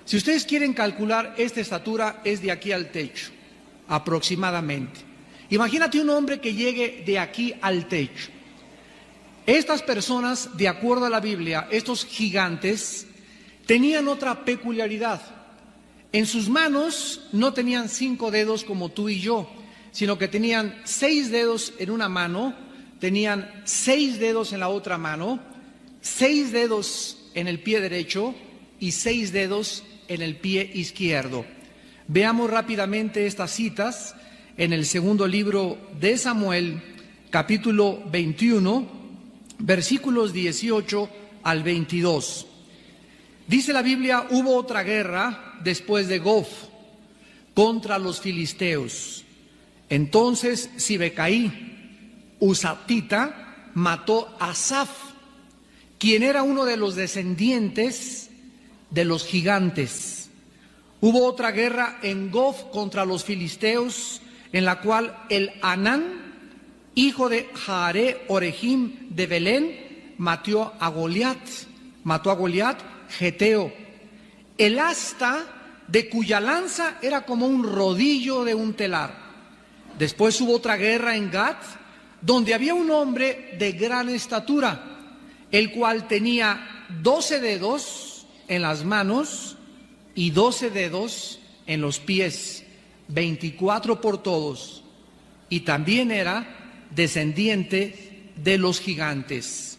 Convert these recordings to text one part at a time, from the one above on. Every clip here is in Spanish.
Si ustedes quieren calcular esta estatura, es de aquí al techo, aproximadamente. Imagínate un hombre que llegue de aquí al techo. Estas personas, de acuerdo a la Biblia, estos gigantes, tenían otra peculiaridad. En sus manos no tenían 5 dedos como tú y yo, sino que tenían 6 dedos en una mano, tenían 6 dedos en la otra mano, 6 dedos en el pie derecho y 6 dedos en el pie izquierdo. Veamos rápidamente estas citas en el segundo libro de Samuel, capítulo 21, versículos 18 al 22. Dice la Biblia: hubo otra guerra después de Gof contra los filisteos. Entonces Sibecaí, husatita, mató a Asaf, quien era uno de los descendientes de los gigantes. Hubo otra guerra en Gof contra los filisteos, en la cual el Anán, hijo de Jaare Orejim de Belén, mató a Goliat, Geteo, el asta de cuya lanza era como un rodillo de un telar. Después hubo otra guerra en Gat, donde había un hombre de gran estatura, el cual tenía 12 dedos en las manos y 12 dedos en los pies, 24 por todos, y también era descendiente de los gigantes.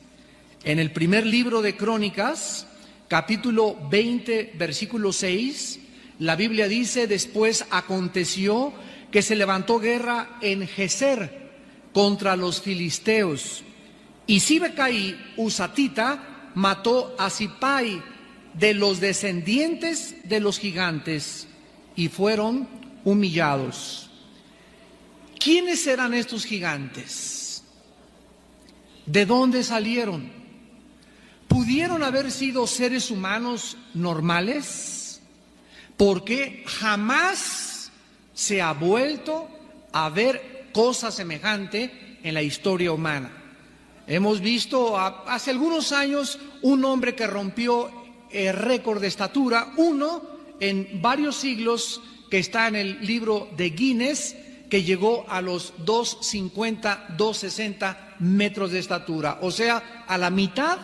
En el primer libro de Crónicas, capítulo 20, versículo 6, la Biblia dice: después aconteció que se levantó guerra en Geser contra los filisteos, y Sibecaí, husatita, mató a Sipai, de los descendientes de los gigantes, y fueron humillados. ¿Quiénes eran estos gigantes? ¿De dónde salieron? ¿Pudieron haber sido seres humanos normales? Porque jamás se ha vuelto a ver cosa semejante en la historia humana. Hemos visto hace algunos años un hombre que rompió el récord de estatura, uno en varios siglos, que está en el libro de Guinness, que llegó a los 2,50, 2,60 metros de estatura, o sea, a la mitad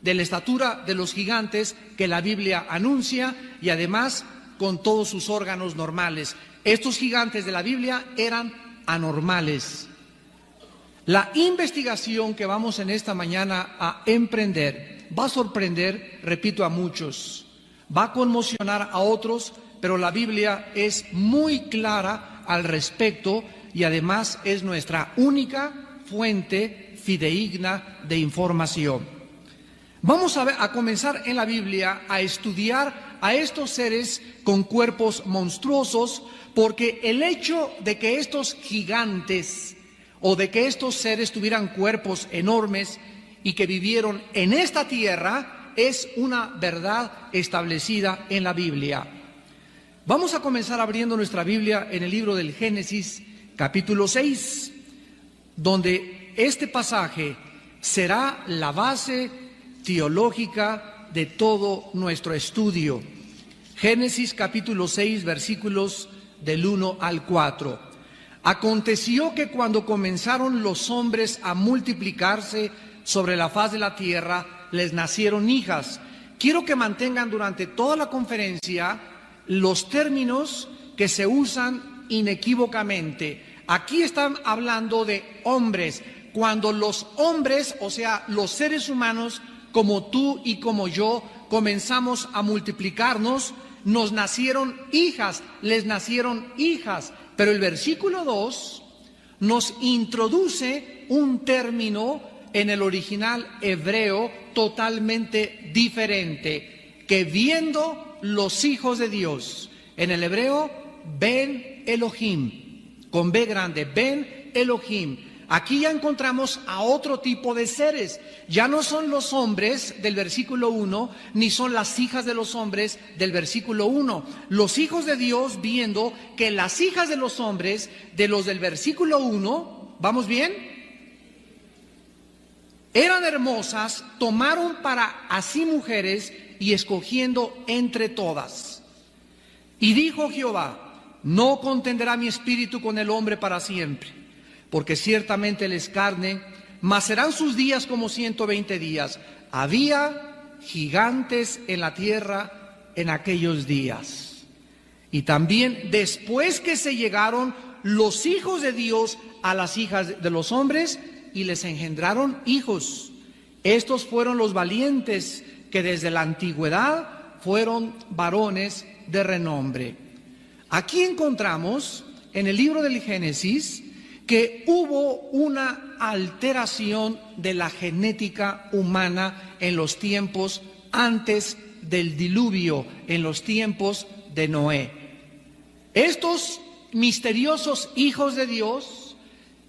de la estatura de los gigantes que la Biblia anuncia, y además con todos sus órganos normales. Estos gigantes de la Biblia eran anormales. La investigación que vamos en esta mañana a emprender va a sorprender, repito, a muchos, va a conmocionar a otros, pero la Biblia es muy clara al respecto y además es nuestra única fuente fidedigna de información. Vamos a comenzar en la Biblia a estudiar a estos seres con cuerpos monstruosos, porque el hecho de que estos gigantes o de que estos seres tuvieran cuerpos enormes y que vivieron en esta tierra es una verdad establecida en la Biblia. Vamos a comenzar abriendo nuestra Biblia en el libro del Génesis, capítulo 6, donde este pasaje será la base teológica de todo nuestro estudio. Génesis capítulo 6, versículos del 1 al 4. Aconteció que cuando comenzaron los hombres a multiplicarse sobre la faz de la tierra, les nacieron hijas. Quiero que mantengan durante toda la conferencia los términos que se usan inequívocamente. Aquí están hablando de hombres. Cuando los hombres, o sea, los seres humanos, como tú y como yo, comenzamos a multiplicarnos, nos nacieron hijas, les nacieron hijas. Pero el versículo 2 nos introduce un término en el original hebreo totalmente diferente, que viendo los hijos de Dios, en el hebreo, Ben Elohim, con B grande, Ben Elohim. Aquí ya encontramos a otro tipo de seres. Ya no son los hombres del versículo 1, ni son las hijas de los hombres del versículo 1. Los hijos de Dios, viendo que las hijas de los hombres, de los del versículo 1, ¿vamos bien?, eran hermosas, tomaron para así mujeres y escogiendo entre todas. Y dijo Jehová: no contenderá mi espíritu con el hombre para siempre, porque ciertamente él es carne, mas serán sus días como 120 días. Había gigantes en la tierra en aquellos días. Y también después que se llegaron los hijos de Dios a las hijas de los hombres y les engendraron hijos. Estos fueron los valientes que desde la antigüedad fueron varones de renombre. Aquí encontramos en el libro del Génesis que hubo una alteración de la genética humana en los tiempos antes del diluvio, en los tiempos de Noé. Estos misteriosos hijos de Dios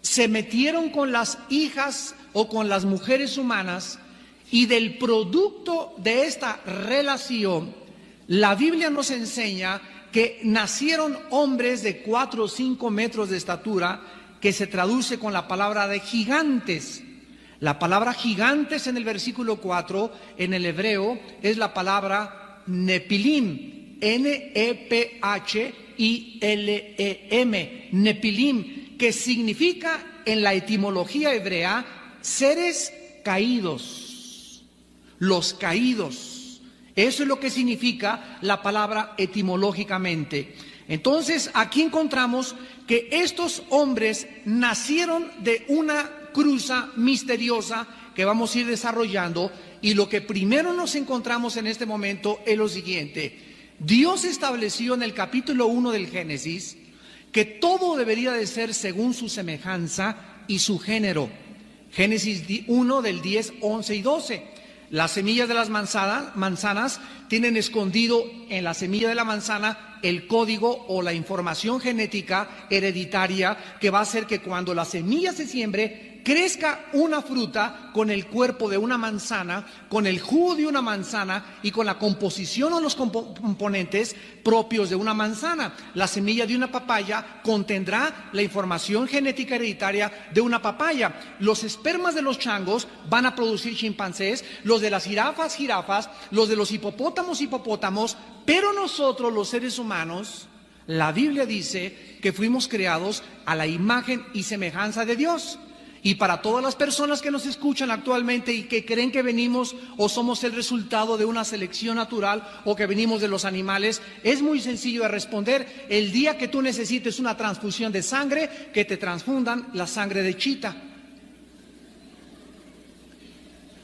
se metieron con las hijas o con las mujeres humanas, y del producto de esta relación, la Biblia nos enseña que nacieron hombres de 4 o 5 metros de estatura, que se traduce con la palabra de gigantes. La palabra gigantes en el versículo 4 en el hebreo es la palabra nepilim, N-E-P-H-I-L-E-M, nepilim, que significa en la etimología hebrea seres caídos, los caídos. Eso es lo que significa la palabra etimológicamente. Entonces aquí encontramos que estos hombres nacieron de una cruza misteriosa que vamos a ir desarrollando, y lo que primero nos encontramos en este momento es lo siguiente. Dios estableció en el capítulo 1 del Génesis que todo debería de ser según su semejanza y su género. Génesis 1 del 10, 11 y 12. Las semillas de las manzanas tienen escondido en la semilla de la manzana el código o la información genética hereditaria que va a hacer que cuando la semilla se siembre, crezca una fruta con el cuerpo de una manzana, con el jugo de una manzana y con la composición o los componentes propios de una manzana. La semilla de una papaya contendrá la información genética hereditaria de una papaya. Los espermas de los changos van a producir chimpancés, los de las jirafas, los de los hipopótamos, pero nosotros los seres humanos, la Biblia dice que fuimos creados a la imagen y semejanza de Dios. Y para todas las personas que nos escuchan actualmente y que creen que venimos o somos el resultado de una selección natural o que venimos de los animales, es muy sencillo de responder. El día que tú necesites una transfusión de sangre, que te transfundan la sangre de chita.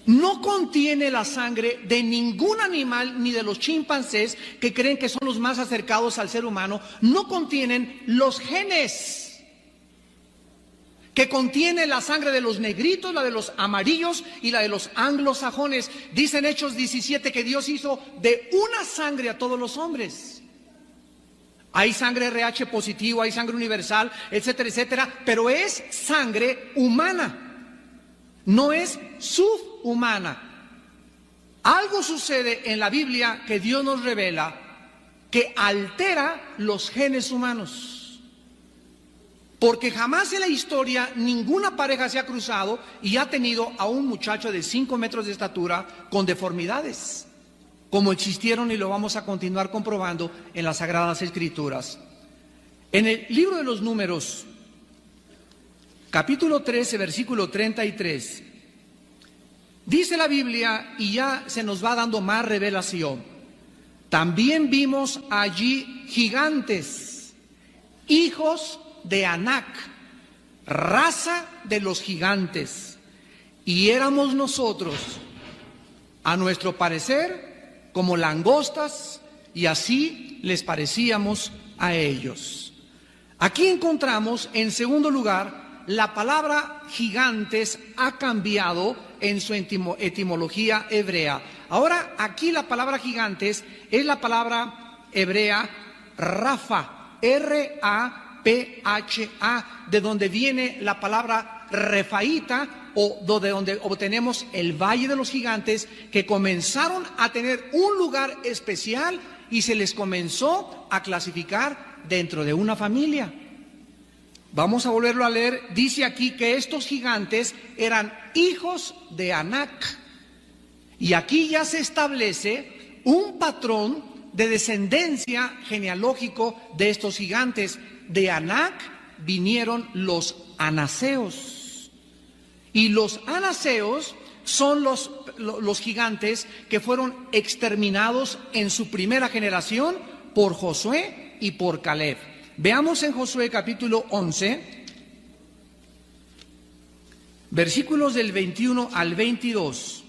No contiene la sangre de ningún animal, ni de los chimpancés, que creen que son los más acercados al ser humano. No contienen los genes que contiene la sangre de los negritos, la de los amarillos y la de los anglosajones. Dice en Hechos 17 que Dios hizo de una sangre a todos los hombres. Hay sangre RH positivo, hay sangre universal, etcétera, etcétera, pero es sangre humana, no es subhumana. Algo sucede en la Biblia que Dios nos revela que altera los genes humanos. Porque jamás en la historia ninguna pareja se ha cruzado y ha tenido a un muchacho de 5 metros de estatura con deformidades, como existieron, y lo vamos a continuar comprobando en las Sagradas Escrituras. En el libro de los Números, capítulo 13, versículo 33, dice la Biblia, y ya se nos va dando más revelación: también vimos allí gigantes, hijos de Anac, raza de los gigantes, y éramos nosotros, a nuestro parecer, como langostas, y así les parecíamos a ellos. Aquí encontramos, en segundo lugar, la palabra gigantes ha cambiado en su etimología hebrea. Ahora, aquí la palabra gigantes es la palabra hebrea Rafa, R-A-P-H-A, de donde viene la palabra refaíta, o de donde obtenemos el Valle de los Gigantes, que comenzaron a tener un lugar especial y se les comenzó a clasificar dentro de una familia. Vamos a volverlo a leer. Dice aquí que estos gigantes eran hijos de Anac, y aquí ya se establece un patrón de descendencia genealógico de estos gigantes. De Anac vinieron los anaseos. Y los anaseos son los gigantes que fueron exterminados en su primera generación por Josué y por Caleb. Veamos en Josué capítulo 11, versículos del 21 al 22.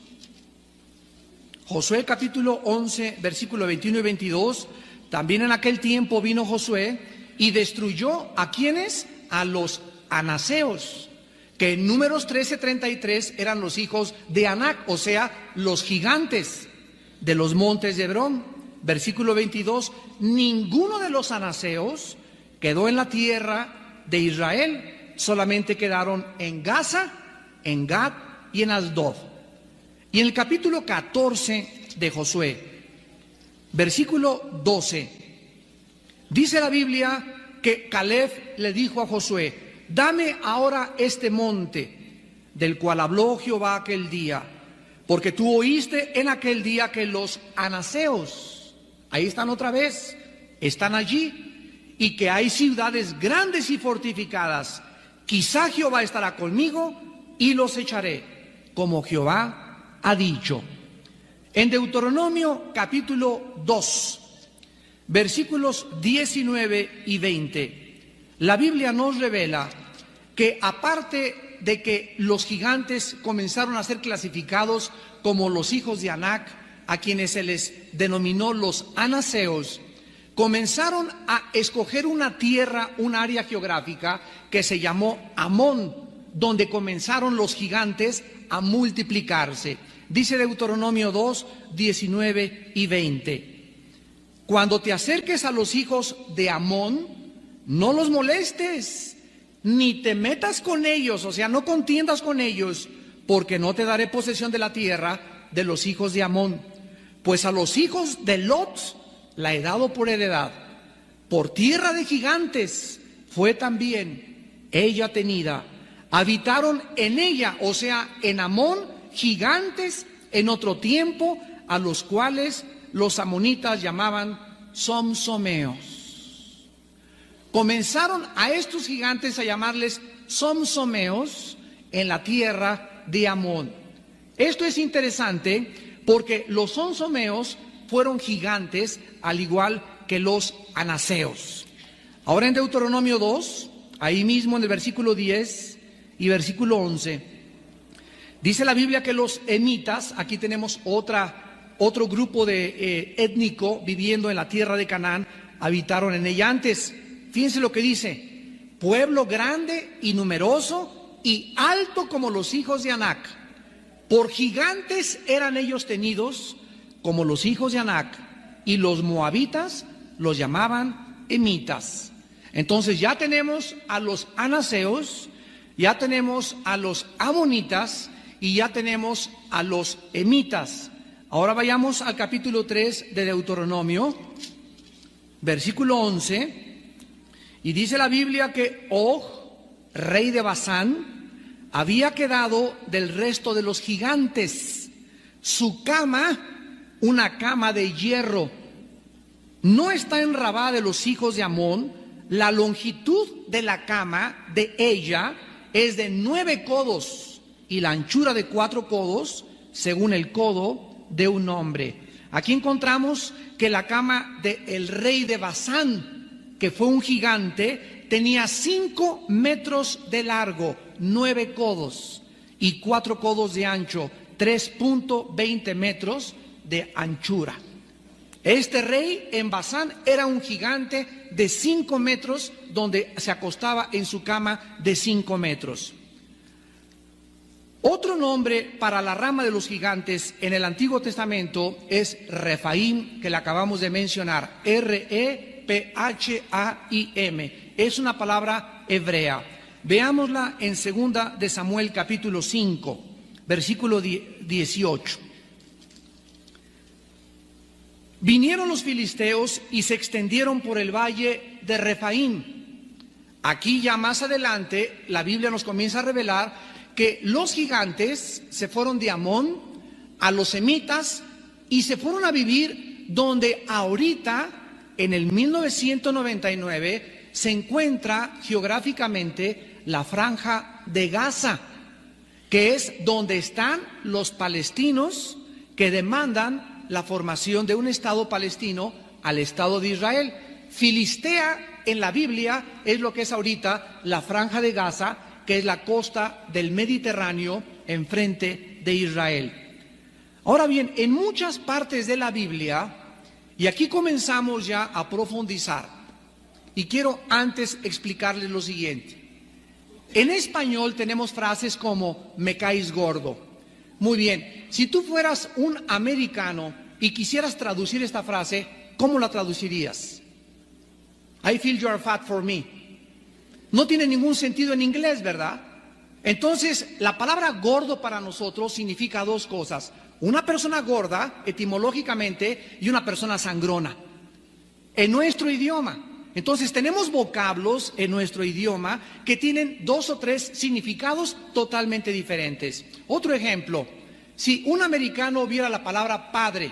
Josué capítulo 11, versículo 21 y 22. También en aquel tiempo vino Josué y destruyó ¿a quiénes? A los anaseos, que en Números 13:33 eran los hijos de Anac, o sea, los gigantes de los montes de Hebrón. Versículo 22, ninguno de los anaseos quedó en la tierra de Israel, solamente quedaron en Gaza, en Gad y en Asdod. Y en el capítulo 14 de Josué, versículo 12, dice la Biblia que Caleb le dijo a Josué: dame ahora este monte del cual habló Jehová aquel día, porque tú oíste en aquel día que los anaseos, ahí están otra vez, están allí, y que hay ciudades grandes y fortificadas. Quizá Jehová estará conmigo y los echaré, como Jehová ha dicho. En Deuteronomio capítulo 2, versículos 19 y 20, la Biblia nos revela que aparte de que los gigantes comenzaron a ser clasificados como los hijos de Anac, a quienes se les denominó los anaseos, comenzaron a escoger una tierra, un área geográfica que se llamó Amón, donde comenzaron los gigantes a multiplicarse. Dice Deuteronomio 2, 19 y 20. Cuando te acerques a los hijos de Amón, no los molestes, ni te metas con ellos, o sea, no contiendas con ellos, porque no te daré posesión de la tierra de los hijos de Amón. Pues a los hijos de Lot la he dado por heredad. Por tierra de gigantes fue también ella tenida. Habitaron en ella, o sea, en Amón, gigantes en otro tiempo, a los cuales los amonitas llamaban somsomeos. Comenzaron a estos gigantes a llamarles somsomeos en la tierra de Amón. Esto es interesante porque los somsomeos fueron gigantes al igual que los anaseos. Ahora en Deuteronomio 2, ahí mismo en el versículo 10 y versículo 11, dice la Biblia que los emitas, aquí tenemos otro grupo de étnico viviendo en la tierra de Canaán, habitaron en ella antes. Fíjense lo que dice: pueblo grande y numeroso y alto como los hijos de Anac. Por gigantes eran ellos tenidos como los hijos de Anac, y los moabitas los llamaban emitas. Entonces ya tenemos a los anaseos, ya tenemos a los amonitas y ya tenemos a los emitas. Ahora vayamos al capítulo 3 de Deuteronomio, versículo 11. Y dice la Biblia que Og, rey de Basán, había quedado del resto de los gigantes. Su cama, una cama de hierro, no está en Rabá de los hijos de Amón. La longitud de la cama de ella es de 9 codos y la anchura de 4 codos, según el codo de un hombre. Aquí encontramos que la cama del rey de Basán, que fue un gigante, tenía 5 metros de largo, 9 codos y 4 codos de ancho, 3.20 metros de anchura. Este rey en Basán era un gigante de 5 metros, donde se acostaba en su cama de 5 metros. Otro nombre para la rama de los gigantes en el Antiguo Testamento es Refaim, que le acabamos de mencionar, R-E-P-H-A-I-M. Es una palabra hebrea. Veámosla en 2 de Samuel capítulo 5, versículo 18. Vinieron los filisteos y se extendieron por el valle de Refaim. Aquí ya más adelante la Biblia nos comienza a revelar que los gigantes se fueron de Amón a los emitas y se fueron a vivir donde ahorita, en el 1999, se encuentra geográficamente la Franja de Gaza, que es donde están los palestinos que demandan la formación de un Estado palestino al Estado de Israel. Filistea en la Biblia es lo que es ahorita la Franja de Gaza, que es la costa del Mediterráneo enfrente de Israel. Ahora bien, en muchas partes de la Biblia, y aquí comenzamos ya a profundizar, y quiero antes explicarles lo siguiente. En español tenemos frases como me caes gordo. Muy bien, si tú fueras un americano y quisieras traducir esta frase, ¿cómo la traducirías? I feel you are fat for me. No tiene ningún sentido en inglés, ¿verdad? Entonces, la palabra gordo para nosotros significa dos cosas. Una persona gorda, etimológicamente, y una persona sangrona. En nuestro idioma. Entonces, tenemos vocablos en nuestro idioma que tienen dos o tres significados totalmente diferentes. Otro ejemplo, si un americano viera la palabra padre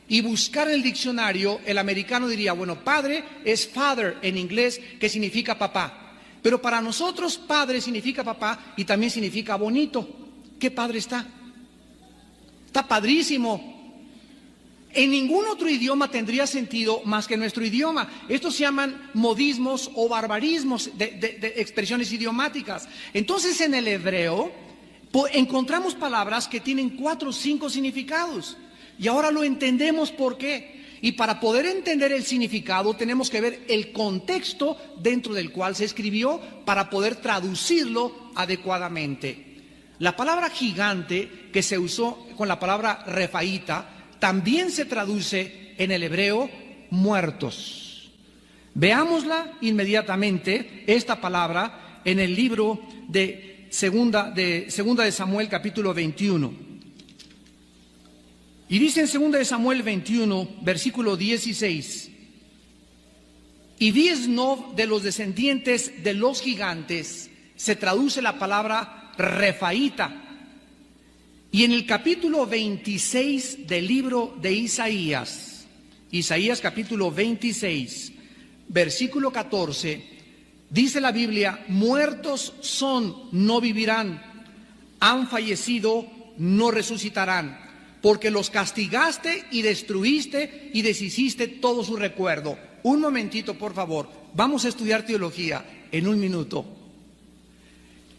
y buscara en el diccionario, el americano diría, bueno, padre es father en inglés, que significa papá. Pero para nosotros padre significa papá y también significa bonito. ¿Qué padre está? Está padrísimo. En ningún otro idioma tendría sentido más que en nuestro idioma. Estos se llaman modismos o barbarismos de expresiones idiomáticas. Entonces en el hebreo encontramos palabras que tienen 4 o 5 significados. Y ahora lo entendemos por qué. Y para poder entender el significado tenemos que ver el contexto dentro del cual se escribió para poder traducirlo adecuadamente. La palabra gigante que se usó con la palabra refaíta también se traduce en el hebreo muertos. Veámosla inmediatamente, esta palabra, en el libro de Segunda de Samuel, capítulo 21. Y dice en 2 de Samuel 21, versículo 16, y Biesnov de los descendientes de los gigantes, se traduce la palabra refaíta. Y en el capítulo 26 del libro de Isaías capítulo 26, versículo 14, dice la Biblia, muertos son, no vivirán, han fallecido, no resucitarán. Porque los castigaste y destruiste y deshiciste todo su recuerdo. Un momentito, por favor. Vamos a estudiar teología en un minuto.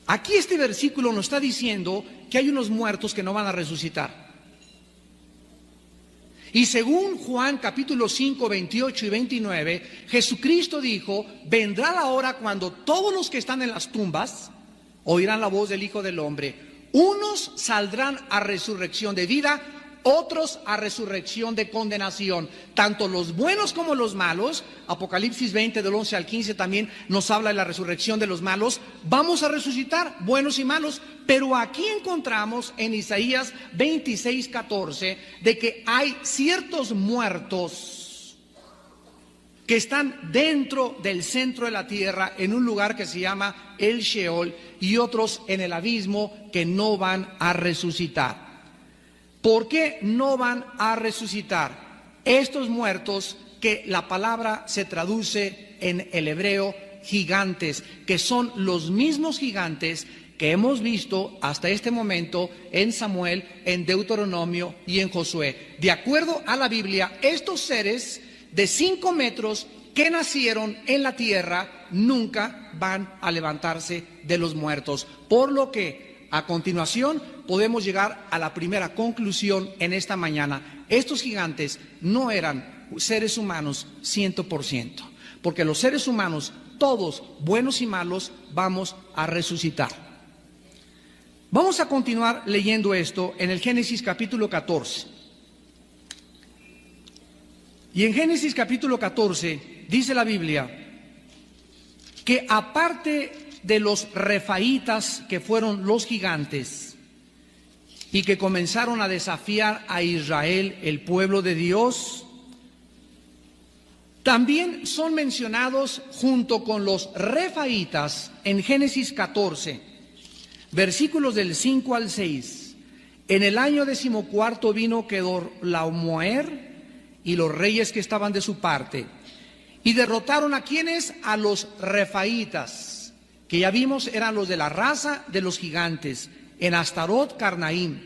Aquí este versículo nos está diciendo que hay unos muertos que no van a resucitar. Y según Juan capítulo 5, 28 y 29, Jesucristo dijo, vendrá la hora cuando todos los que están en las tumbas oirán la voz del Hijo del Hombre. Unos saldrán a resurrección de vida, otros a resurrección de condenación. Tanto los buenos como los malos, Apocalipsis 20 del 11 al 15 también nos habla de la resurrección de los malos. Vamos a resucitar, buenos y malos. Pero aquí encontramos en Isaías 26, 14, de que hay ciertos muertos que están dentro del centro de la tierra, en un lugar que se llama el Sheol, y otros en el abismo que no van a resucitar. ¿Por qué no van a resucitar? Estos muertos que la palabra se traduce en el hebreo gigantes, que son los mismos gigantes que hemos visto hasta este momento en Samuel, en Deuteronomio y en Josué. De acuerdo a la Biblia, estos seres de 5 metros que nacieron en la tierra nunca van a levantarse de los muertos. Por lo que, a continuación, podemos llegar a la primera conclusión en esta mañana. Estos gigantes no eran seres humanos 100%, porque los seres humanos, todos, buenos y malos, vamos a resucitar. Vamos a continuar leyendo esto en el Génesis capítulo 14. Y en Génesis capítulo 14 dice la Biblia que aparte de los refaítas, que fueron los gigantes y que comenzaron a desafiar a Israel, el pueblo de Dios, también son mencionados junto con los refaítas en Génesis 14, versículos del 5 al 6, En el año 14 vino Kedorlaomer y los reyes que estaban de su parte, y derrotaron a quienes, a los refaitas, que ya vimos eran los de la raza de los gigantes, en Astarot Carnaim,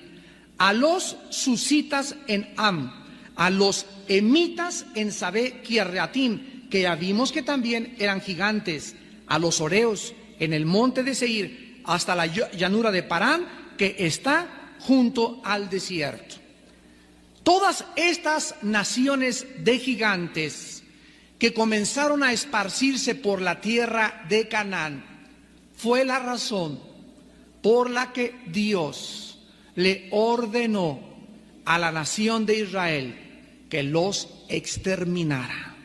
a los susitas en Am, a los emitas en Sabé Kirreatim, que ya vimos que también eran gigantes, a los oreos en el monte de Seir, hasta la llanura de Parán, que está junto al desierto. Todas estas naciones de gigantes que comenzaron a esparcirse por la tierra de Canaán fue la razón por la que Dios le ordenó a la nación de Israel que los exterminara,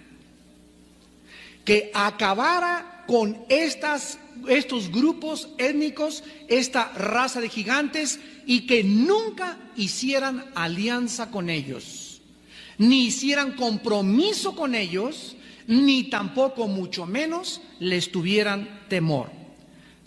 que acabara con estos grupos étnicos, esta raza de gigantes, y que nunca hicieran alianza con ellos, ni hicieran compromiso con ellos, ni tampoco mucho menos les tuvieran temor.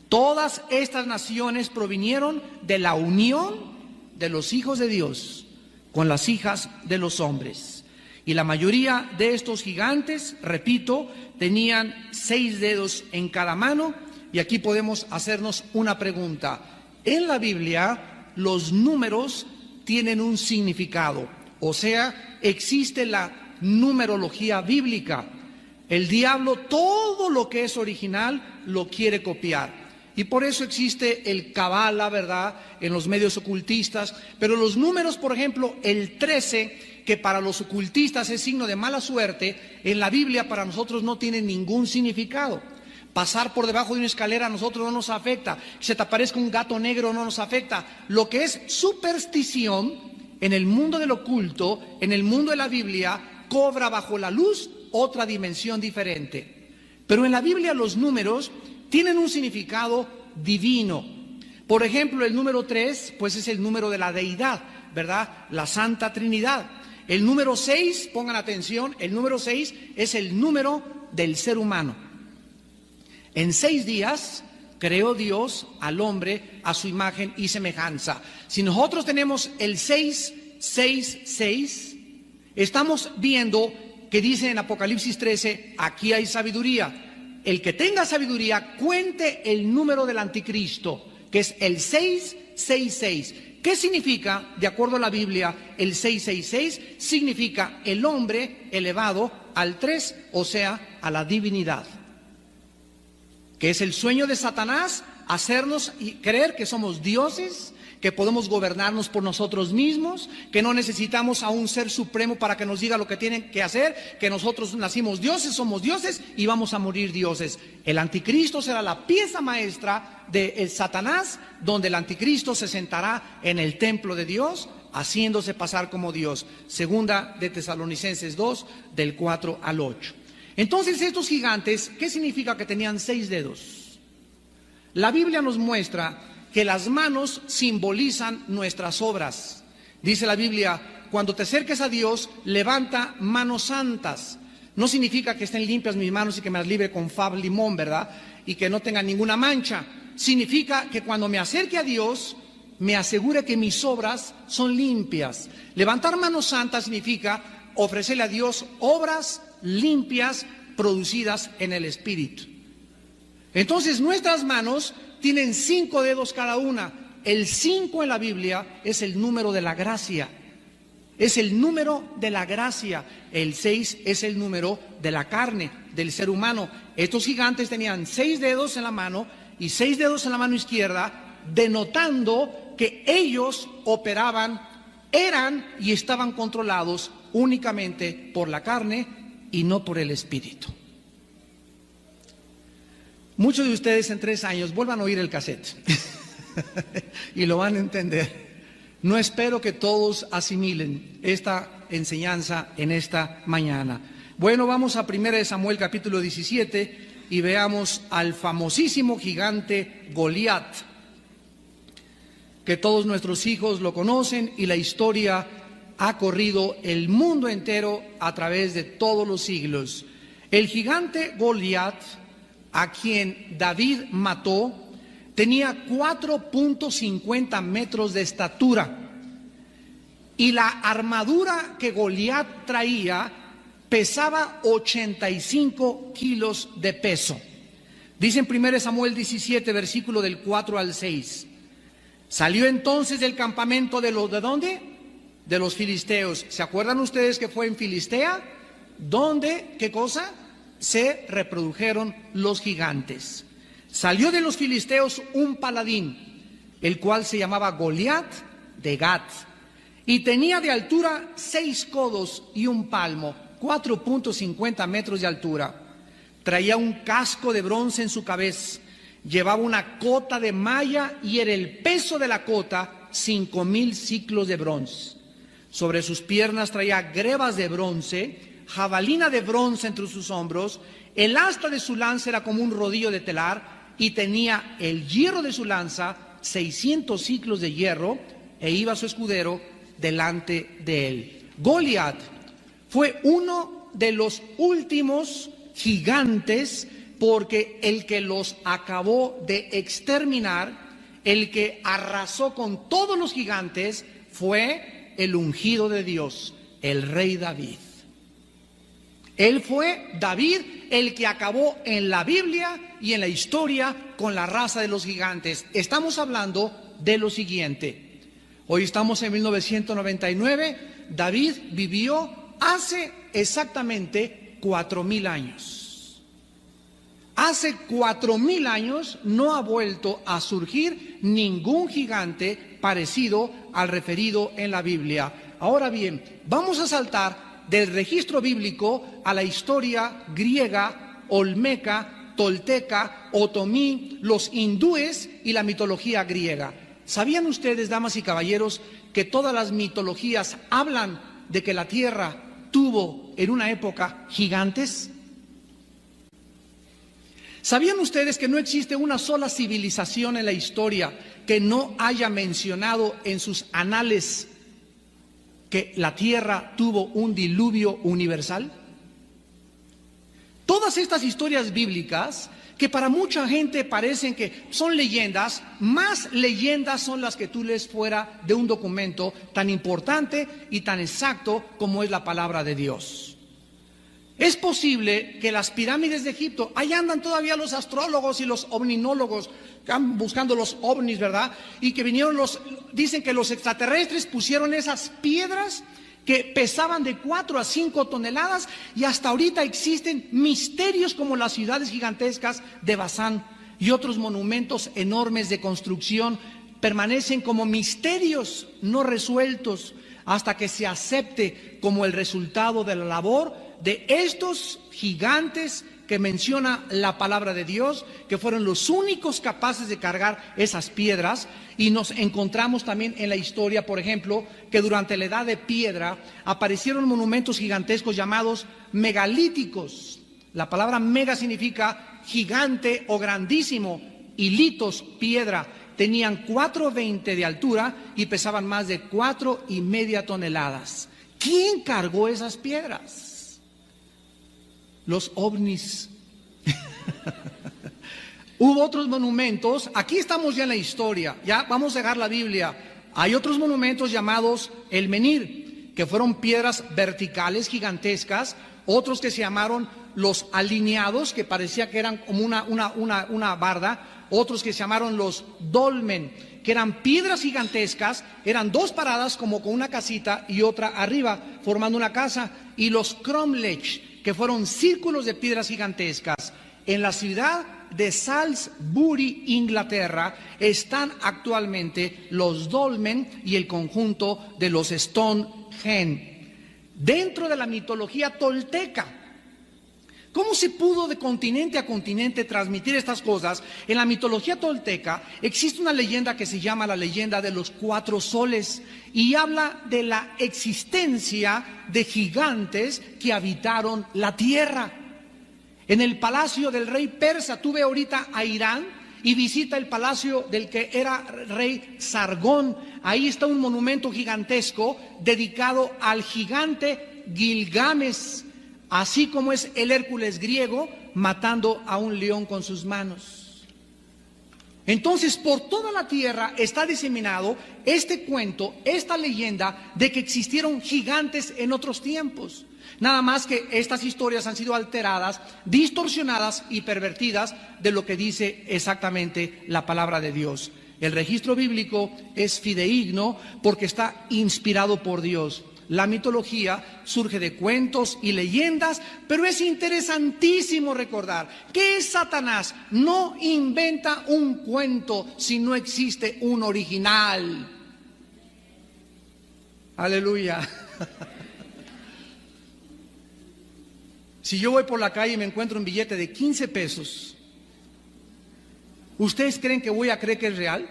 Todas estas naciones provinieron de la unión de los hijos de Dios con las hijas de los hombres. Y la mayoría de estos gigantes, repito, tenían 6 dedos en cada mano. Y aquí podemos hacernos una pregunta. En la Biblia, los números tienen un significado, o sea, existe la numerología bíblica. El diablo todo lo que es original lo quiere copiar, y por eso existe el Kabbalah, ¿verdad?, en los medios ocultistas. Pero los números, por ejemplo, el 13, que para los ocultistas es signo de mala suerte, en la Biblia para nosotros no tiene ningún significado. Pasar por debajo de una escalera a nosotros no nos afecta. Que se te aparezca un gato negro no nos afecta. Lo que es superstición en el mundo del oculto, en el mundo de la Biblia, cobra bajo la luz otra dimensión diferente. Pero en la Biblia los números tienen un significado divino. Por ejemplo, el número 3, pues es el número de la deidad, ¿verdad? La Santa Trinidad. El número 6, pongan atención, el número 6 es el número del ser humano. En 6 días creó Dios al hombre a su imagen y semejanza. Si nosotros tenemos el 666, estamos viendo que dice en Apocalipsis 13, aquí hay sabiduría. El que tenga sabiduría, cuente el número del anticristo, que es el 666. ¿Qué significa, de acuerdo a la Biblia, el 666? Significa el hombre elevado al 3, o sea, a la divinidad. Que es el sueño de Satanás, hacernos creer que somos dioses, que podemos gobernarnos por nosotros mismos, que no necesitamos a un ser supremo para que nos diga lo que tienen que hacer, que nosotros nacimos dioses, somos dioses y vamos a morir dioses. El anticristo será la pieza maestra de Satanás, donde el anticristo se sentará en el templo de Dios, haciéndose pasar como Dios. Segunda de Tesalonicenses 2, del 4 al 8. Entonces estos gigantes, ¿qué significa que tenían 6 dedos? La Biblia nos muestra que las manos simbolizan nuestras obras. Dice la Biblia, cuando te acerques a Dios, levanta manos santas. No significa que estén limpias mis manos y que me las libre con fab limón, ¿verdad? Y que no tengan ninguna mancha. Significa que cuando me acerque a Dios, me asegure que mis obras son limpias. Levantar manos santas significa ofrecerle a Dios obras limpias producidas en el Espíritu. Entonces nuestras manos tienen 5 dedos cada una. El 5 en la Biblia es el número de la gracia. Es el número de la gracia. El 6 es el número de la carne, del ser humano. Estos gigantes tenían 6 dedos en la mano y 6 dedos en la mano izquierda, denotando que ellos operaban, eran y estaban controlados únicamente por la carne y no por el Espíritu. Muchos de ustedes en 3 años vuelvan a oír el cassette y lo van a entender. No espero que todos asimilen esta enseñanza en esta mañana. Bueno, vamos a 1 Samuel capítulo 17 y veamos al famosísimo gigante Goliat, que todos nuestros hijos lo conocen y la historia ha corrido el mundo entero a través de todos los siglos. El gigante Goliat, a quien David mató, tenía 4.50 metros de estatura. y la armadura que Goliat traía pesaba 85 kilos de peso. Dice en 1 Samuel 17, versículo del 4 al 6. Salió entonces del campamento ¿de dónde? De los filisteos. ¿Se acuerdan ustedes que fue en Filistea? Donde, ¿qué cosa? Se reprodujeron los gigantes. Salió de los filisteos un paladín, el cual se llamaba Goliat de Gat, y tenía de altura 6 codos y un palmo, 4.50 metros de altura. Traía un casco de bronce en su cabeza, llevaba una cota de malla y era el peso de la cota 5,000 siclos de bronce. Sobre sus piernas traía grebas de bronce, jabalina de bronce entre sus hombros, el asta de su lanza era como un rodillo de telar y tenía el hierro de su lanza 600 siclos de hierro, e iba su escudero delante de él. Goliat fue uno de los últimos gigantes, porque el que los acabó de exterminar, el que arrasó con todos los gigantes, fue el ungido de Dios, el rey David. Él fue David el que acabó en la Biblia y en la historia con la raza de los gigantes. Estamos hablando de lo siguiente. Hoy estamos en 1999. David vivió hace exactamente 4,000 años. Hace 4,000 años no ha vuelto a surgir ningún gigante parecido al referido en la Biblia. Ahora bien, vamos a saltar del registro bíblico a la historia griega, olmeca, tolteca, otomí, los hindúes y la mitología griega. ¿Sabían ustedes, damas y caballeros, que todas las mitologías hablan de que la tierra tuvo en una época gigantes? ¿Sabían ustedes que no existe una sola civilización en la historia que no haya mencionado en sus anales que la tierra tuvo un diluvio universal? Todas estas historias bíblicas, que para mucha gente parecen que son leyendas, más leyendas son las que tú lees fuera de un documento tan importante y tan exacto como es la palabra de Dios. Es posible que las pirámides de Egipto, ahí andan todavía los astrólogos y los ovninólogos buscando los ovnis, ¿verdad? Y que vinieron dicen que los extraterrestres pusieron esas piedras que pesaban de 4 a 5 toneladas, y hasta ahorita existen misterios como las ciudades gigantescas de Bazán y otros monumentos enormes de construcción permanecen como misterios no resueltos hasta que se acepte como el resultado de la labor de estos gigantes que menciona la palabra de Dios, que fueron los únicos capaces de cargar esas piedras. Y nos encontramos también en la historia, por ejemplo, que durante la Edad de Piedra aparecieron monumentos gigantescos llamados megalíticos. La palabra mega significa gigante o grandísimo, y litos, piedra. Tenían 4,20 de altura y pesaban más de 4,5 toneladas. ¿Quién cargó esas piedras? Los ovnis. Hubo otros monumentos. Aquí estamos ya en la historia. Ya vamos a dejar la Biblia. Hay otros monumentos llamados el menhir, que fueron piedras verticales gigantescas. Otros que se llamaron los alineados, que parecía que eran como una barda. Otros que se llamaron los dolmen, que eran piedras gigantescas. Eran 2 paradas como con una casita y otra arriba formando una casa. Y los cromlech, que fueron círculos de piedras gigantescas. En la ciudad de Salisbury, Inglaterra, están actualmente los dolmen y el conjunto de los Stonehenge. Dentro de la mitología tolteca, ¿cómo se pudo de continente a continente transmitir estas cosas? En la mitología tolteca existe una leyenda que se llama la leyenda de los 4 soles y habla de la existencia de gigantes que habitaron la tierra. En el palacio del rey persa, tú ve ahorita a Irán y visita el palacio del que era rey Sargón. Ahí está un monumento gigantesco dedicado al gigante Gilgamesh, así como es el Hércules griego matando a un león con sus manos. Entonces, por toda la tierra está diseminado este cuento, esta leyenda de que existieron gigantes en otros tiempos. Nada más que estas historias han sido alteradas, distorsionadas y pervertidas de lo que dice exactamente la palabra de Dios. El registro bíblico es fidedigno porque está inspirado por Dios. La mitología surge de cuentos y leyendas, pero es interesantísimo recordar que Satanás no inventa un cuento si no existe un original. Aleluya. Si yo voy por la calle y me encuentro un billete de 15 pesos, ¿ustedes creen que voy a creer que es real?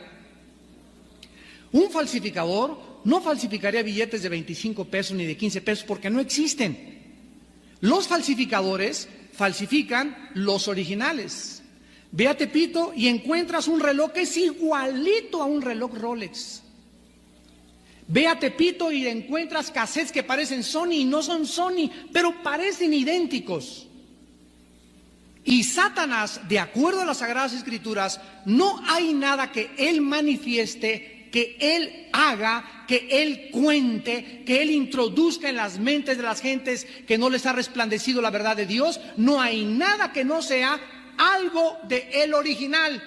Un falsificador no falsificaría billetes de 25 pesos ni de 15 pesos porque no existen. Los falsificadores falsifican los originales. Ve a Tepito y encuentras un reloj que es igualito a un reloj Rolex. Ve a Tepito y encuentras cassettes que parecen Sony y no son Sony, pero parecen idénticos. Y Satanás, de acuerdo a las Sagradas Escrituras, no hay nada que él manifieste, que él haga, que él cuente, que él introduzca en las mentes de las gentes que no les ha resplandecido la verdad de Dios. No hay nada que no sea algo de el original.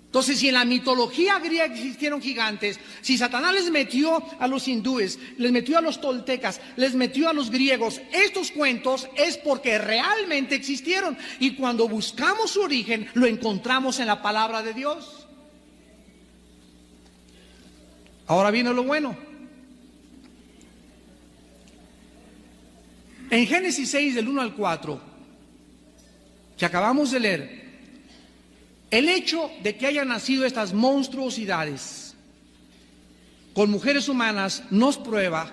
Entonces, si en la mitología griega existieron gigantes, si Satanás les metió a los hindúes, les metió a los toltecas, les metió a los griegos estos cuentos, es porque realmente existieron. Y cuando buscamos su origen, lo encontramos en la palabra de Dios. Ahora viene lo bueno. En Génesis 6, del 1 al 4, que acabamos de leer, el hecho de que hayan nacido estas monstruosidades con mujeres humanas nos prueba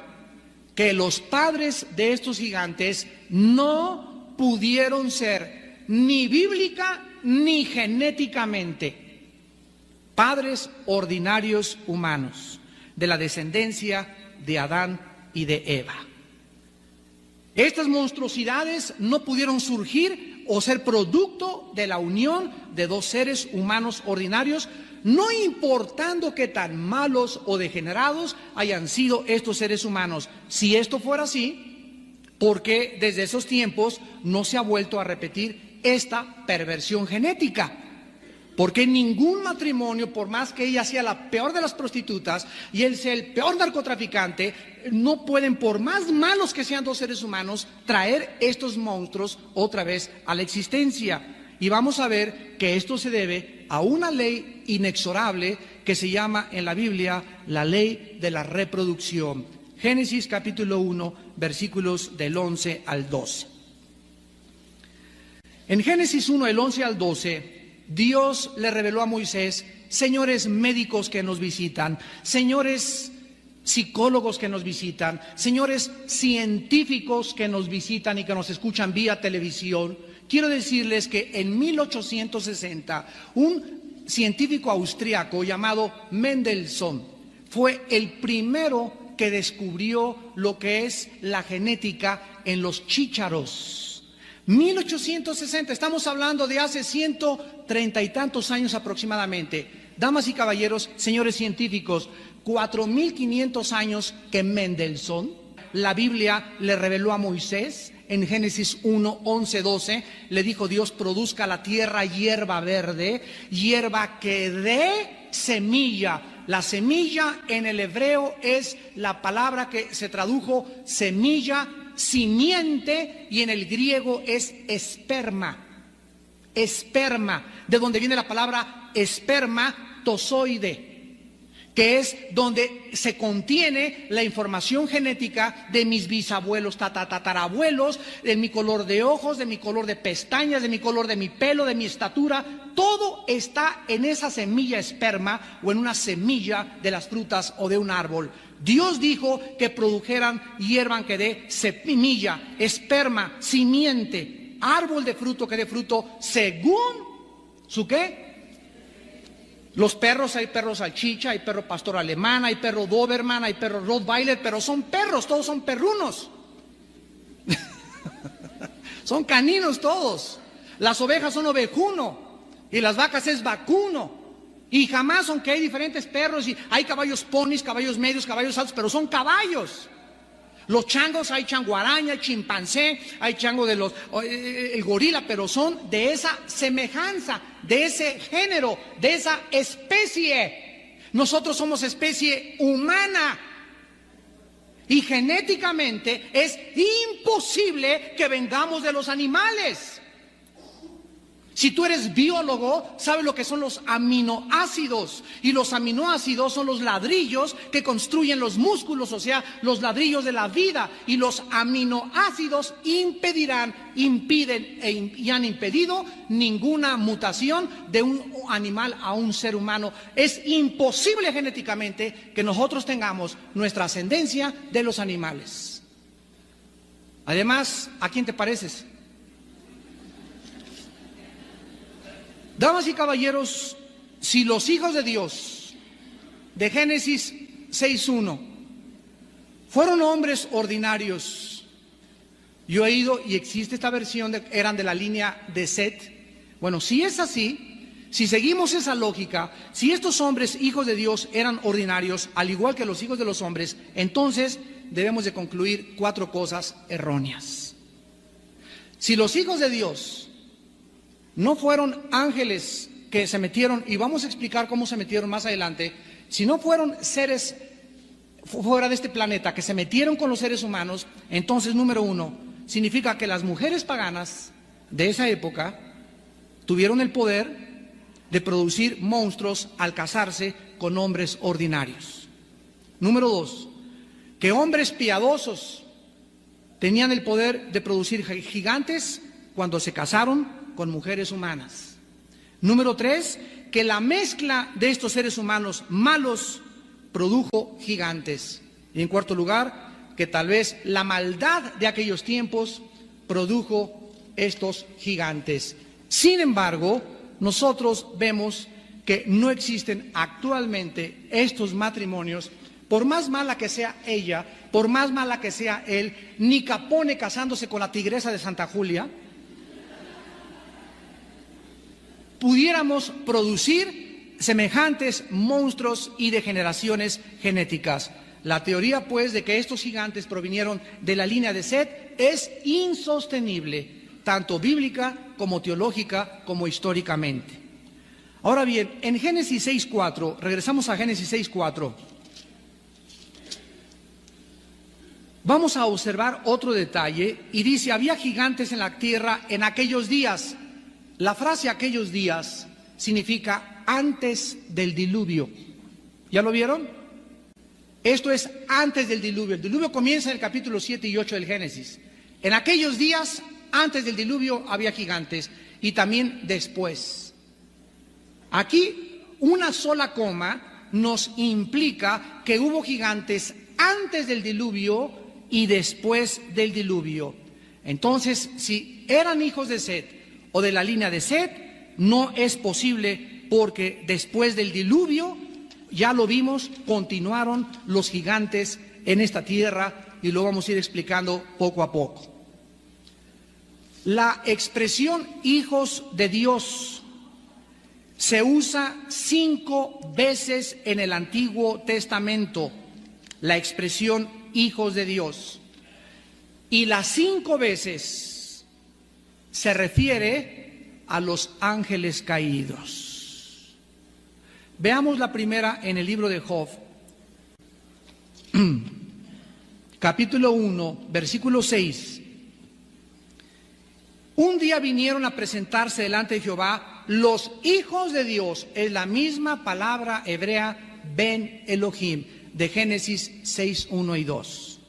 que los padres de estos gigantes no pudieron ser ni bíblica ni genéticamente padres ordinarios humanos de la descendencia de Adán y de Eva. Estas monstruosidades no pudieron surgir o ser producto de la unión de dos seres humanos ordinarios, no importando qué tan malos o degenerados hayan sido estos seres humanos. Si esto fuera así, ¿por qué desde esos tiempos no se ha vuelto a repetir esta perversión genética? Porque ningún matrimonio, por más que ella sea la peor de las prostitutas y él sea el peor narcotraficante, no pueden, por más malos que sean dos seres humanos, traer estos monstruos otra vez a la existencia. Y vamos a ver que esto se debe a una ley inexorable que se llama en la Biblia la ley de la reproducción. Génesis capítulo 1, versículos del 11 al 12. En Génesis 1, del 11 al 12, Dios le reveló a Moisés: señores médicos que nos visitan, señores psicólogos que nos visitan, señores científicos que nos visitan y que nos escuchan vía televisión, quiero decirles que en 1860 un científico austriaco llamado Mendelssohn fue el primero que descubrió lo que es la genética en los chícharos. 1860, estamos hablando de hace 130 y tantos años aproximadamente. Damas y caballeros, señores científicos, 4500 años que Mendelssohn, la Biblia le reveló a Moisés en Génesis 1, 11, 12, le dijo Dios: produzca la tierra hierba verde, hierba que dé semilla. La semilla en el hebreo es la palabra que se tradujo semilla, simiente, y en el griego es esperma. Esperma, de donde viene la palabra espermatozoide, que es donde se contiene la información genética de mis bisabuelos, tatarabuelos, de mi color de ojos, de mi color de pestañas, de mi color de mi pelo, de mi estatura. Todo está en esa semilla esperma o en una semilla de las frutas o de un árbol. Dios dijo que produjeran hierba que dé semilla, esperma, simiente, árbol de fruto que dé fruto según su ¿qué? Los perros, hay perro salchicha, hay perro pastor alemán, hay perro doberman, hay perro rottweiler, pero son perros, todos son perrunos. Son caninos todos. Las ovejas son ovejuno y las vacas es vacuno. Y jamás, aunque hay diferentes perros y hay caballos ponis, caballos medios, caballos altos, pero son caballos. Los changos, hay changuaraña, hay chimpancé, hay chango de el gorila, pero son de esa semejanza, de ese género, de esa especie. Nosotros somos especie humana. Y genéticamente es imposible que vengamos de los animales. Si tú eres biólogo, sabes lo que son los aminoácidos. Y los aminoácidos son los ladrillos que construyen los músculos, o sea, los ladrillos de la vida. Y los aminoácidos impiden y han impedido ninguna mutación de un animal a un ser humano. Es imposible genéticamente que nosotros tengamos nuestra ascendencia de los animales. Además, ¿a quién te pareces? Damas y caballeros, si los hijos de Dios de Génesis 6:1 fueron hombres ordinarios, yo he ido y existe esta versión eran de la línea de Set. Bueno, si es así, si seguimos esa lógica, si estos hombres, hijos de Dios, eran ordinarios, al igual que los hijos de los hombres, entonces debemos de concluir 4 cosas erróneas. Si los hijos de Dios no fueron ángeles que se metieron, y vamos a explicar cómo se metieron más adelante, si no fueron seres fuera de este planeta que se metieron con los seres humanos, entonces, número 1, significa que las mujeres paganas de esa época tuvieron el poder de producir monstruos al casarse con hombres ordinarios. Número 2, que hombres piadosos tenían el poder de producir gigantes cuando se casaron con mujeres humanas. Número 3, que la mezcla de estos seres humanos malos produjo gigantes. Y en cuarto lugar, que tal vez la maldad de aquellos tiempos produjo estos gigantes. Sin embargo, nosotros vemos que no existen actualmente estos matrimonios, por más mala que sea ella, por más mala que sea él, ni Capone casándose con la tigresa de Santa Julia, pudiéramos producir semejantes monstruos y degeneraciones genéticas. La teoría, pues, de que estos gigantes provinieron de la línea de Set es insostenible, tanto bíblica como teológica como históricamente. Ahora bien, en Génesis 6:4, regresamos a Génesis 6:4, vamos a observar otro detalle y dice, había gigantes en la tierra en aquellos días. La frase aquellos días significa antes del diluvio. ¿Ya lo vieron? Esto es antes del diluvio. El diluvio comienza en el capítulo 7 y 8 del Génesis. En aquellos días, antes del diluvio, había gigantes y también después. Aquí, una sola coma nos implica que hubo gigantes antes del diluvio y después del diluvio. Entonces, si eran hijos de Set o de la línea de Set, no es posible porque después del diluvio, ya lo vimos, continuaron los gigantes en esta tierra y lo vamos a ir explicando poco a poco. La expresión hijos de Dios se usa 5 veces en el Antiguo Testamento, la expresión hijos de Dios. Y las 5 veces se refiere a los ángeles caídos. Veamos la primera en el libro de Job, capítulo 1, versículo 6. Un día vinieron a presentarse delante de Jehová los hijos de Dios, es la misma palabra hebrea Ben Elohim, de Génesis 6, 1 y 2.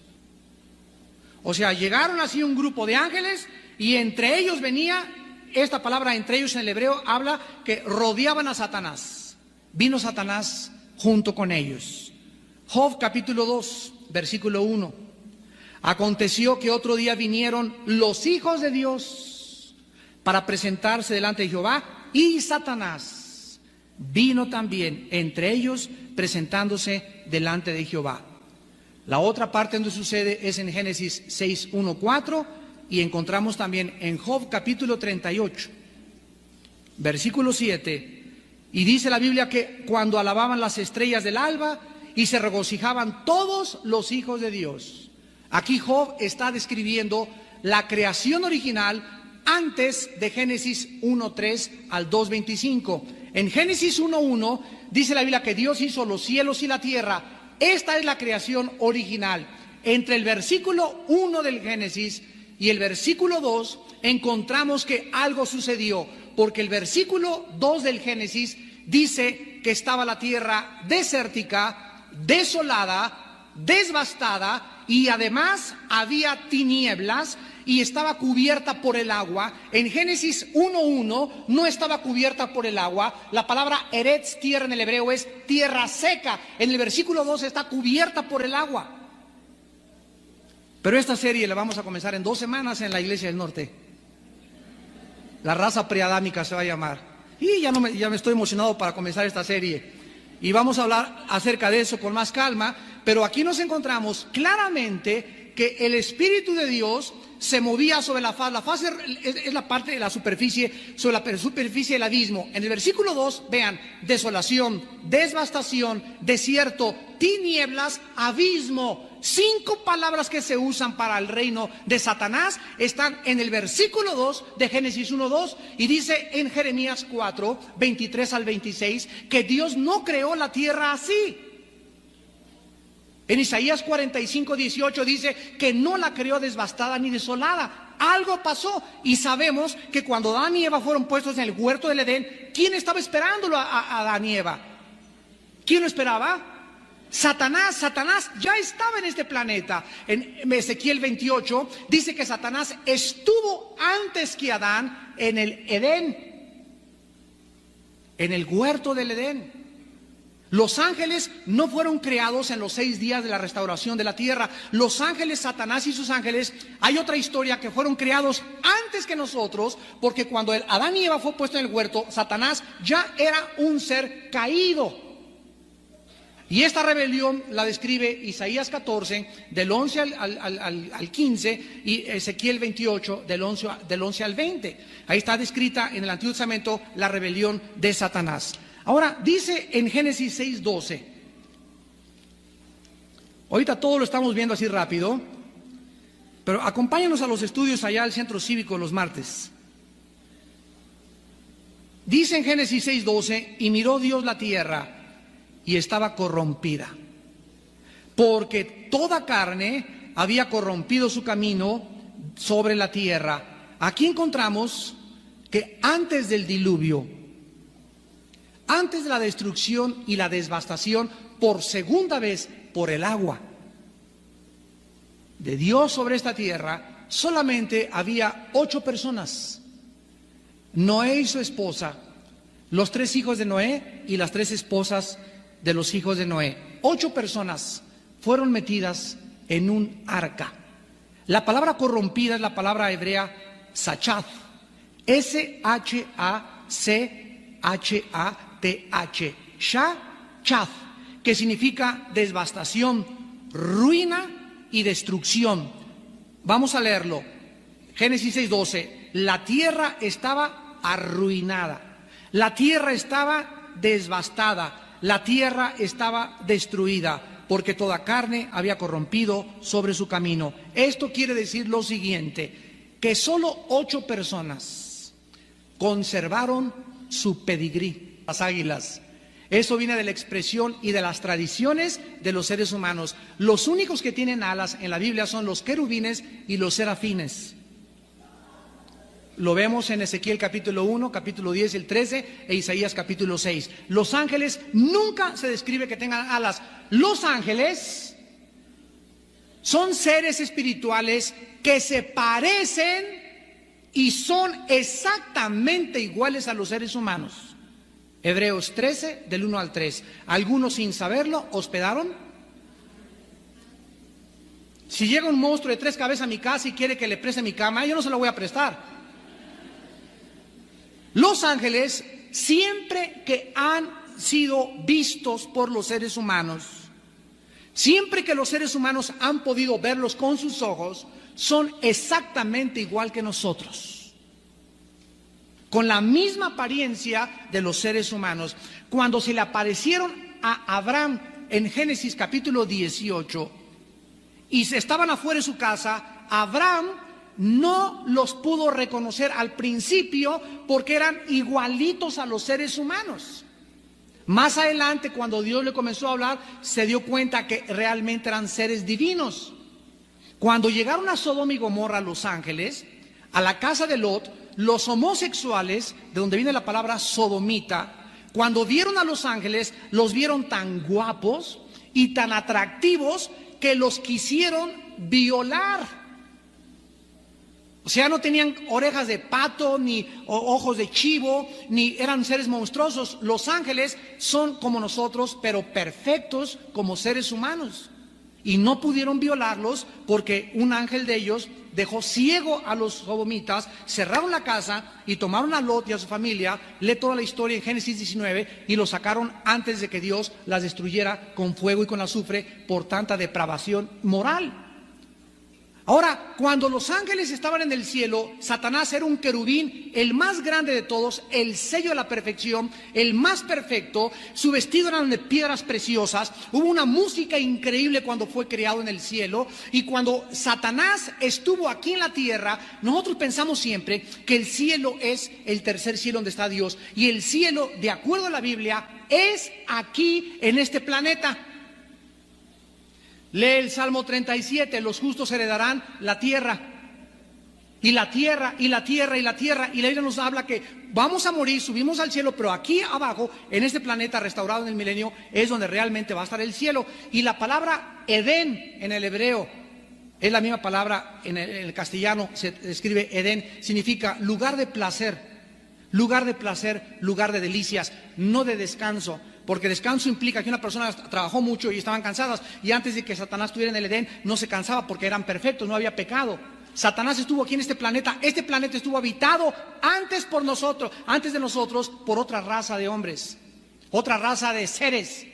O sea, llegaron así un grupo de ángeles y entre ellos venía, esta palabra entre ellos en el hebreo habla que rodeaban a Satanás. Vino Satanás junto con ellos. Job capítulo 2, versículo 1. Aconteció que otro día vinieron los hijos de Dios para presentarse delante de Jehová y Satanás vino también entre ellos presentándose delante de Jehová. La otra parte donde sucede es en Génesis 6, 1, 4 y encontramos también en Job capítulo 38. versículo 7. Y dice la Biblia que cuando alababan las estrellas del alba y se regocijaban todos los hijos de Dios. Aquí Job está describiendo la creación original antes de Génesis 1:3 al 2:25. En Génesis 1:1 dice la Biblia que Dios hizo los cielos y la tierra. Esta es la creación original. Entre el versículo 1 del Génesis y el versículo 2 encontramos que algo sucedió, porque el versículo 2 del Génesis dice que estaba la tierra desértica, desolada, devastada, y además había tinieblas y estaba cubierta por el agua. En Génesis 1:1 no estaba cubierta por el agua. La palabra eretz, tierra en el hebreo, es tierra seca. En el versículo 2 está cubierta por el agua. Pero esta serie la vamos a comenzar en 2 semanas en la Iglesia del Norte. La raza preadámica se va a llamar. Y ya me estoy emocionado para comenzar esta serie. Y vamos a hablar acerca de eso con más calma. Pero aquí nos encontramos claramente que el Espíritu de Dios se movía sobre la faz. La faz es la parte de la superficie, sobre la superficie del abismo. En el versículo 2, vean, desolación, devastación, desierto, tinieblas, abismo. 5 palabras que se usan para el reino de Satanás están en el versículo 2 de Génesis 1:2, y dice en Jeremías 4, 23 al 26, que Dios no creó la tierra así. En Isaías 45, 18 dice que no la creó devastada ni desolada. Algo pasó, y sabemos que cuando Adán y Eva fueron puestos en el huerto del Edén, ¿quién estaba esperándolo a Adán y Eva? ¿Quién lo esperaba? Satanás. Satanás ya estaba en este planeta. En Ezequiel 28 dice que Satanás estuvo antes que Adán en el Edén, en el huerto del Edén. Los ángeles no fueron creados en los 6 días de la restauración de la tierra. Los ángeles, Satanás y sus ángeles, hay otra historia, que fueron creados antes que nosotros, porque cuando Adán y Eva fue puesto en el huerto, Satanás ya era un ser caído. Y esta rebelión la describe Isaías 14, del 11 al 15, y Ezequiel 28, del 11 al 20. Ahí está descrita en el Antiguo Testamento la rebelión de Satanás. Ahora, dice en Génesis 6:12, ahorita todo lo estamos viendo así rápido, pero acompáñanos a los estudios allá al centro cívico los martes. Dice en Génesis 6:12, y miró Dios la tierra, y estaba corrompida, porque toda carne había corrompido su camino sobre la tierra. Aquí encontramos que antes del diluvio, antes de la destrucción y la devastación por segunda vez por el agua de Dios sobre esta tierra, solamente había 8 personas: Noé y su esposa, los 3 hijos de Noé y las 3 esposas de los hijos de Noé. 8 personas fueron metidas en un arca. La palabra corrompida es la palabra hebrea sachath, S-H-A-C-H-A-T-H, Shachath, que significa devastación, ruina y destrucción. Vamos a leerlo. Génesis 6:12. La tierra estaba arruinada, la tierra estaba devastada, la tierra estaba destruida, porque toda carne había corrompido sobre su camino. Esto quiere decir lo siguiente, que solo 8 personas conservaron su pedigrí, las águilas. Eso viene de la expresión y de las tradiciones de los seres humanos. Los únicos que tienen alas en la Biblia son los querubines y los serafines. Lo vemos en Ezequiel capítulo 1, capítulo 10 y el 13, e Isaías capítulo 6. Los ángeles nunca se describe que tengan alas. Los ángeles son seres espirituales que se parecen y son exactamente iguales a los seres humanos. Hebreos 13, del 1 al 3. Algunos, sin saberlo, hospedaron. Si llega un monstruo de 3 cabezas a mi casa y quiere que le preste mi cama, yo no se lo voy a prestar. Los ángeles, siempre que han sido vistos por los seres humanos, siempre que los seres humanos han podido verlos con sus ojos, son exactamente igual que nosotros. con la misma apariencia de los seres humanos. Cuando se le aparecieron a Abraham en Génesis capítulo 18 y se estaban afuera de su casa, Abraham no los pudo reconocer al principio porque eran igualitos a los seres humanos. Más adelante, cuando Dios le comenzó a hablar, se dio cuenta que realmente eran seres divinos. Cuando llegaron a Sodoma y Gomorra, Los Ángeles, a la casa de Lot, los homosexuales, de donde viene la palabra sodomita, cuando vieron a los ángeles, los vieron tan guapos y tan atractivos que los quisieron violar. O sea, no tenían orejas de pato, ni ojos de chivo, ni eran seres monstruosos. Los ángeles son como nosotros, pero perfectos como seres humanos. Y no pudieron violarlos porque un ángel de ellos dejó ciego a los sodomitas, cerraron la casa y tomaron a Lot y a su familia. Lee toda la historia en Génesis 19 y los sacaron antes de que Dios las destruyera con fuego y con azufre por tanta depravación moral. Ahora, cuando los ángeles estaban en el cielo, Satanás era un querubín, el más grande de todos, el sello de la perfección, el más perfecto. Su vestido era de piedras preciosas. Hubo una música increíble cuando fue creado en el cielo. Y cuando Satanás estuvo aquí en la tierra, nosotros pensamos siempre que el cielo es el tercer cielo donde está Dios. Y el cielo, de acuerdo a la Biblia, es aquí en este planeta. Lee el Salmo 37, los justos heredarán la tierra. Y la tierra, y la tierra, y la tierra. Y la Biblia nos habla que vamos a morir, subimos al cielo, pero aquí abajo, en este planeta restaurado en el milenio, es donde realmente va a estar el cielo. Y la palabra Edén en el hebreo es la misma palabra en el castellano, se escribe Edén, significa lugar de placer, lugar de delicias, no de descanso. Porque descanso implica que una persona trabajó mucho y estaban cansadas, y antes de que Satanás estuviera en el Edén no se cansaba porque eran perfectos, no había pecado. Satanás estuvo aquí en este planeta estuvo habitado antes por nosotros, antes de nosotros, por otra raza de hombres, otra raza de seres.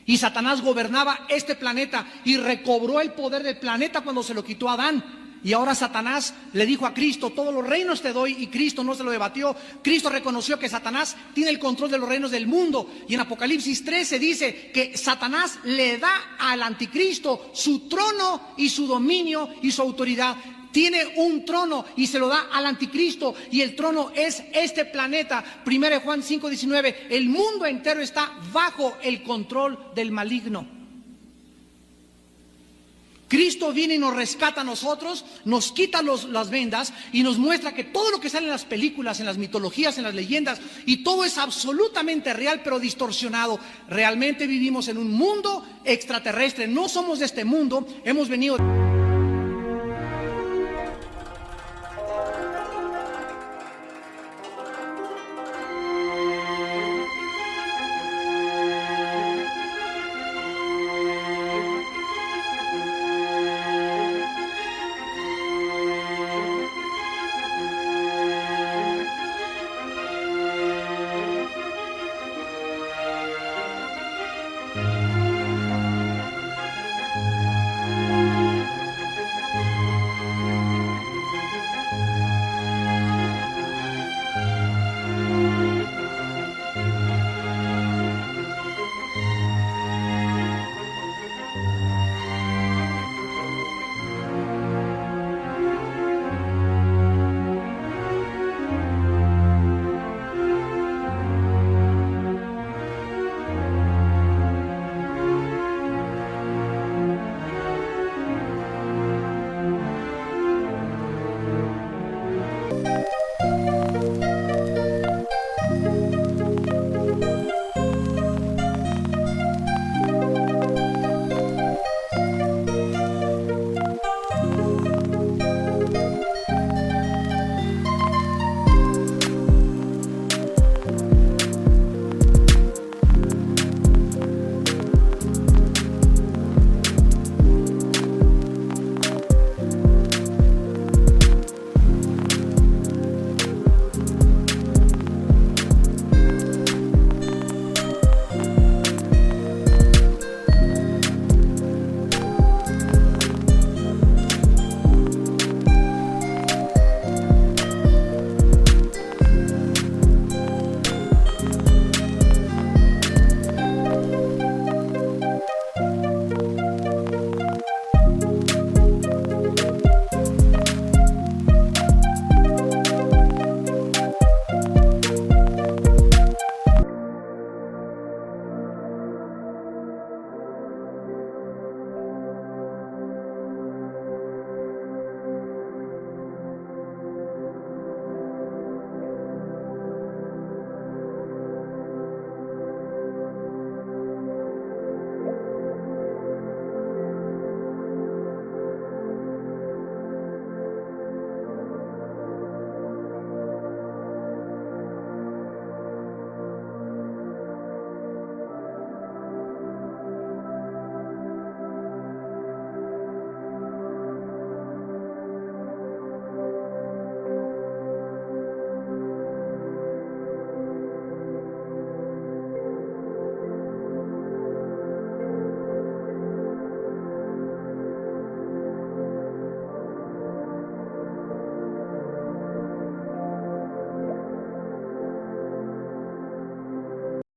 Y Satanás gobernaba este planeta y recobró el poder del planeta cuando se lo quitó a Adán. Y ahora Satanás le dijo a Cristo, todos los reinos te doy, y Cristo no se lo debatió. Cristo reconoció que Satanás tiene el control de los reinos del mundo. Y en Apocalipsis 13 dice que Satanás le da al anticristo su trono y su dominio y su autoridad. Tiene un trono y se lo da al anticristo, y el trono es este planeta. 1 Juan 5:19, el mundo entero está bajo el control del maligno. Cristo viene y nos rescata a nosotros, nos quita las vendas y nos muestra que todo lo que sale en las películas, en las mitologías, en las leyendas, y todo es absolutamente real pero distorsionado. Realmente vivimos en un mundo extraterrestre, no somos de este mundo, hemos venido